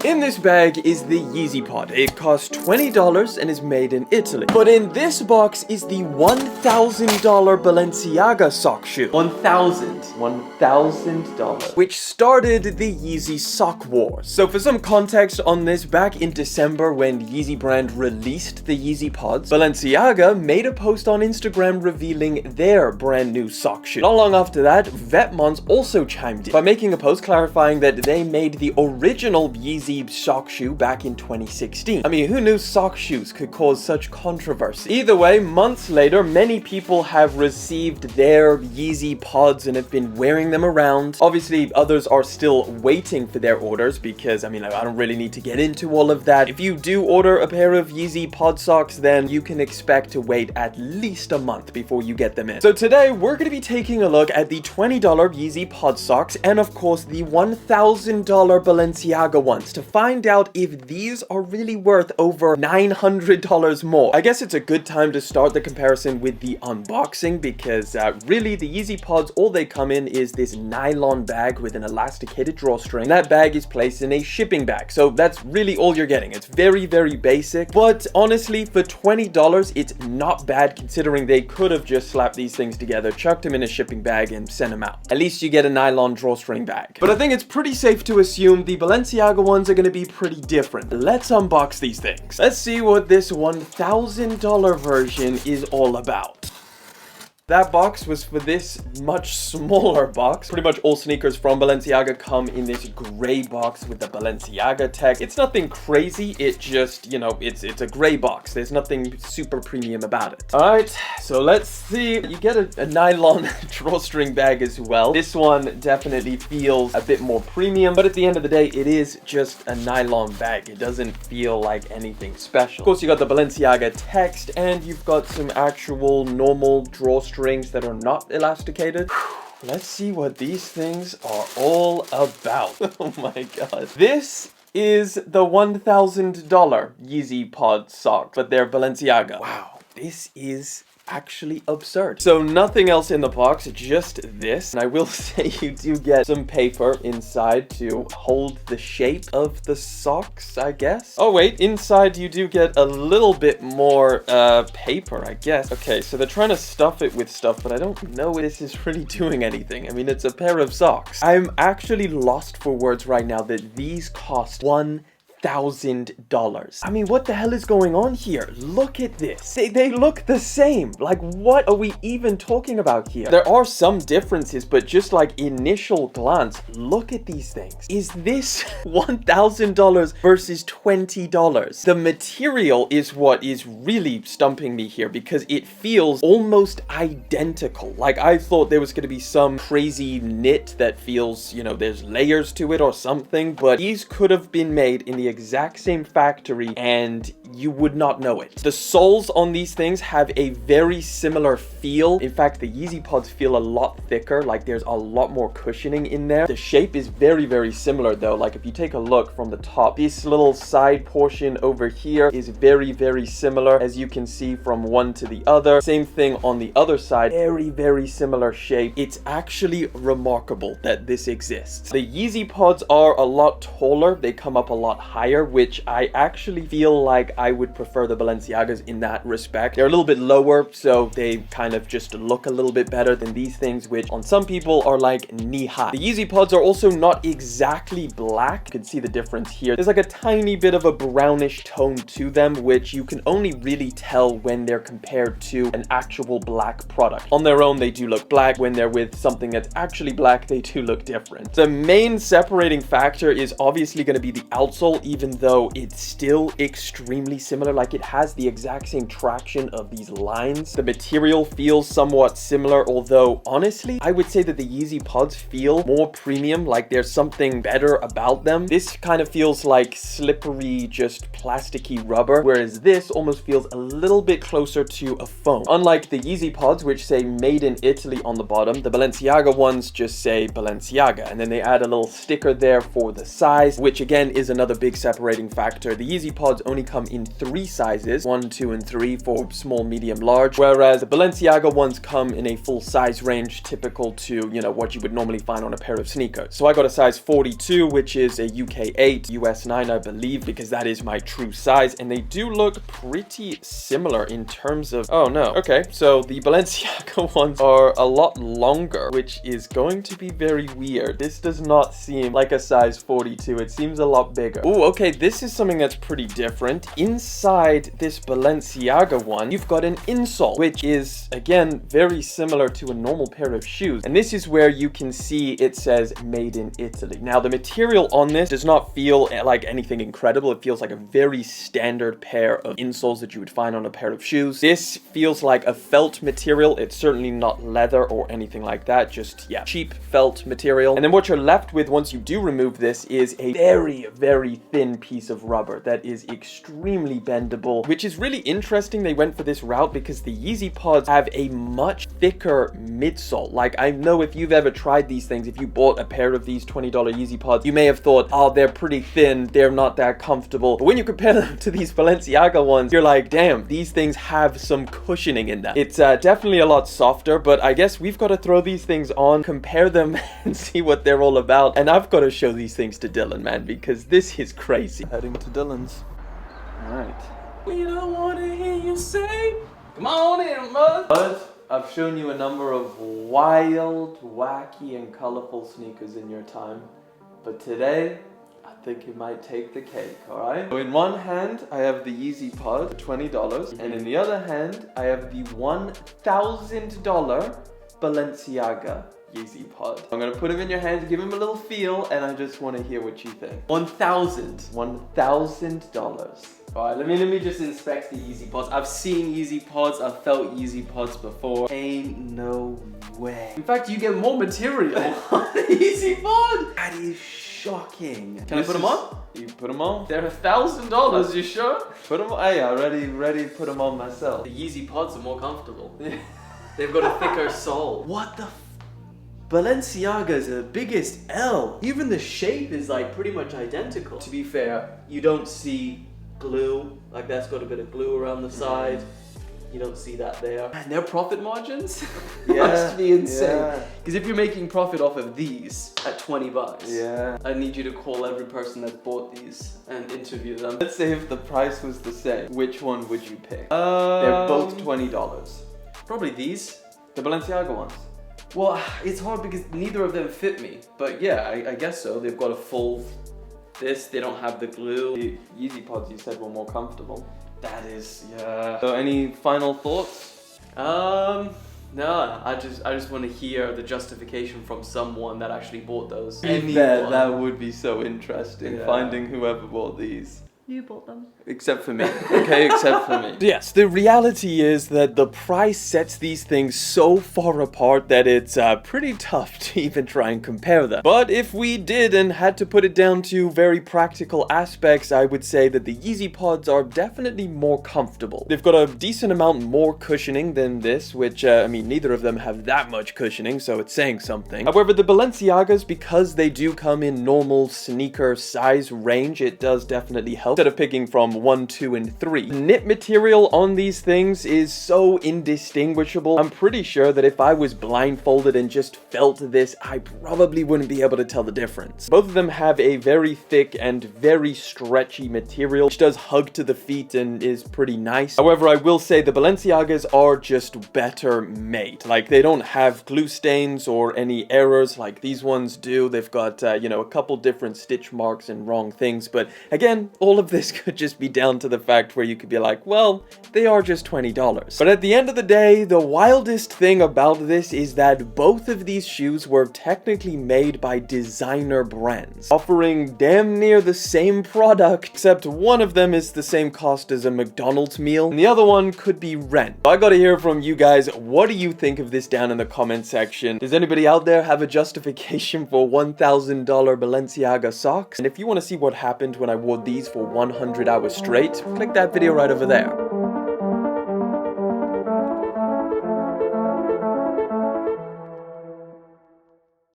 In this bag is the Yeezy Pod. It costs $20 and is made in Italy. But in this box is the $1,000 Balenciaga Sock Shoe. $1,000. Which started the Yeezy Sock Wars. So for some context on this, back in December when Yeezy brand released the Yeezy Pods, Balenciaga made a post on Instagram revealing their brand new sock shoe. Not long after that, Vetmons also chimed in by making a post clarifying that they made the original Yeezy sock shoe back in 2016. I mean, who knew sock shoes could cause such controversy? Either way, months later, many people have received their Yeezy Pods and have been wearing them around. Obviously, others are still waiting for their orders because, I mean, I don't really need to get into all of that. If you do order a pair of Yeezy Pod socks, then you can expect to wait at least a month before you get them in. So today, we're going to be taking a look at the $20 Yeezy Pod socks and, of course, the $1,000 Balenciaga ones to find out if these are really worth over $900 more. I guess it's a good time to start the comparison with the unboxing because really the Yeezy Pods, all they come in is this nylon bag with an elasticated drawstring. That bag is placed in a shipping bag. So that's really all you're getting. It's very, very basic. But honestly, for $20, it's not bad considering they could have just slapped these things together, chucked them in a shipping bag and sent them out. At least you get a nylon drawstring bag. But I think it's pretty safe to assume the Balenciaga ones are going to be pretty different. Let's unbox these things. Let's see what this $1,000 version is all about. That box was for this much smaller box. Pretty much all sneakers from Balenciaga come in this gray box with the Balenciaga tag. It's nothing crazy. It just, you know, it's a gray box. There's nothing super premium about it. All right, so let's see. You get a nylon drawstring bag as well. This one definitely feels a bit more premium, but at the end of the day, it is just a nylon bag. It doesn't feel like anything special. Of course, you got the Balenciaga text and you've got some actual normal drawstrings that are not elasticated. Let's see what these things are all about. Oh my god. This is the $1,000 Yeezy Pod socks, but they're Balenciaga. Wow, this is actually absurd. So nothing else in the box, just this. And I will say you do get some paper inside to hold the shape of the socks, I guess. Oh wait, inside you do get a little bit more paper, I guess. Okay, so they're trying to stuff it with stuff, but I don't know if this is really doing anything. I mean, it's a pair of socks. I'm actually lost for words right now that these cost $1,000. I mean, what the hell is going on here? Look at this. They look the same. Like, what are we even talking about here? There are some differences, but just like initial glance, look at these things. Is this $1,000 versus $20? The material is what is really stumping me here because it feels almost identical. Like, I thought there was going to be some crazy knit that feels, you know, there's layers to it or something, but these could have been made in the exact same factory and you would not know it. The soles on these things have a very similar feel. In fact, the Yeezy Pods feel a lot thicker, like there's a lot more cushioning in there. The shape is very, very similar though. Like if you take a look from the top, this little side portion over here is very, very similar as you can see from one to the other. Same thing on the other side, very, very similar shape. It's actually remarkable that this exists. The Yeezy Pods are a lot taller. They come up a lot higher, which I actually feel like I would prefer the Balenciagas in that respect. They're a little bit lower, so they kind of just look a little bit better than these things, which on some people are like knee-high. The Yeezy Pods are also not exactly black. You can see the difference here. There's like a tiny bit of a brownish tone to them, which you can only really tell when they're compared to an actual black product. On their own, they do look black. When they're with something that's actually black, they do look different. The main separating factor is obviously going to be the outsole, even though it's still extremely similar. Like it has the exact same traction of these lines. The material feels somewhat similar, although honestly, I would say that the Yeezy Pods feel more premium, like there's something better about them. This kind of feels like slippery, just plasticky rubber, whereas this almost feels a little bit closer to a foam. Unlike the Yeezy Pods, which say made in Italy on the bottom, the Balenciaga ones just say Balenciaga, and then they add a little sticker there for the size, which again is another big separating factor. The Yeezy Pods only come in in 3 sizes, 1, 2, and 3 for small, medium, large, whereas the Balenciaga ones come in a full size range typical to, you know, what you would normally find on a pair of sneakers. So I got a size 42, which is a UK 8, US 9, I believe, because that is my true size, and they do look pretty similar in terms of, oh no, okay, so the Balenciaga ones are a lot longer, which is going to be very weird. This does not seem like a size 42. It seems a lot bigger. Oh, okay, this is something that's pretty different. Inside this Balenciaga one, you've got an insole, which is, again, very similar to a normal pair of shoes. And this is where you can see it says made in Italy. Now, the material on this does not feel like anything incredible. It feels like a very standard pair of insoles that you would find on a pair of shoes. This feels like a felt material. It's certainly not leather or anything like that. Just, yeah, cheap felt material. And then what you're left with once you do remove this is a very, very thin piece of rubber that is extremely bendable, which is really interesting. They went for this route because the Yeezy Pods have a much thicker midsole. Like, I know if you've ever tried these things, if you bought a pair of these $20 Yeezy Pods, you may have thought, oh, they're pretty thin, they're not that comfortable. But when you compare them to these Balenciaga ones, you're like, damn, these things have some cushioning in them. It's definitely a lot softer, but I guess we've got to throw these things on, compare them, and see what they're all about. And I've got to show these things to Dylan, man, because this is crazy. Heading to Dylan's. All right. We don't want to hear you say, come on in, bud. I've shown you a number of wild, wacky, and colorful sneakers in your time, but today, I think it might take the cake, alright? So in one hand, I have the Yeezy Pod for $20, and in the other hand, I have the $1,000 Balenciaga Yeezy Pod. I'm gonna put them in your hands, give them a little feel, and I just want to hear what you think. $1,000. Alright, let me just inspect the Yeezy Pods. I've seen Yeezy Pods, I've felt Yeezy Pods before. Ain't no way. In fact, you get more material on the Yeezy Pod. That is shocking. Can I put them on? You put them on? They're $1,000, you sure? Put them on. Hey, I already put them on myself. The Yeezy Pods are more comfortable. They've got a thicker sole. What the Balenciaga is the biggest L. Even the shape is like pretty much identical. To be fair, you don't see glue, like that's got a bit of glue around the side. You don't see that there. And their profit margins must be insane. Because if you're making profit off of these at 20 bucks, I need you to call every person that bought these and interview them. Let's say if the price was the same, which one would you pick? They're both $20. Probably these, the Balenciaga ones. Well, it's hard because neither of them fit me. But yeah, I guess so. They've got a full this, they don't have the glue. The Yeezy Pods you said were more comfortable. That is, yeah. So any final thoughts? No, I just want to hear the justification from someone that actually bought those. That would be so interesting, finding whoever bought these. You bought them. Except for me. Okay, except for me. Yes, the reality is that the price sets these things so far apart that it's pretty tough to even try and compare them. But if we did and had to put it down to very practical aspects, I would say that the Yeezy Pods are definitely more comfortable. They've got a decent amount more cushioning than this, which, I mean, neither of them have that much cushioning, so it's saying something. However, the Balenciagas, because they do come in normal sneaker size range, it does definitely help. Instead of picking from 1, 2, and 3. The knit material on these things is so indistinguishable. I'm pretty sure that if I was blindfolded and just felt this, I probably wouldn't be able to tell the difference. Both of them have a very thick and very stretchy material, which does hug to the feet and is pretty nice. However, I will say the Balenciagas are just better made. Like, they don't have glue stains or any errors like these ones do. They've got, you know, a couple different stitch marks and wrong things, but again, all of this could just be down to the fact where you could be like, well, they are just $20. But at the end of the day, the wildest thing about this is that both of these shoes were technically made by designer brands, offering damn near the same product, except one of them is the same cost as a McDonald's meal, and the other one could be rent. I gotta hear from you guys. What do you think of this down in the comment section? Does anybody out there have a justification for $1,000 Balenciaga socks? And if you want to see what happened when I wore these for 100 hours straight, click that video right over there.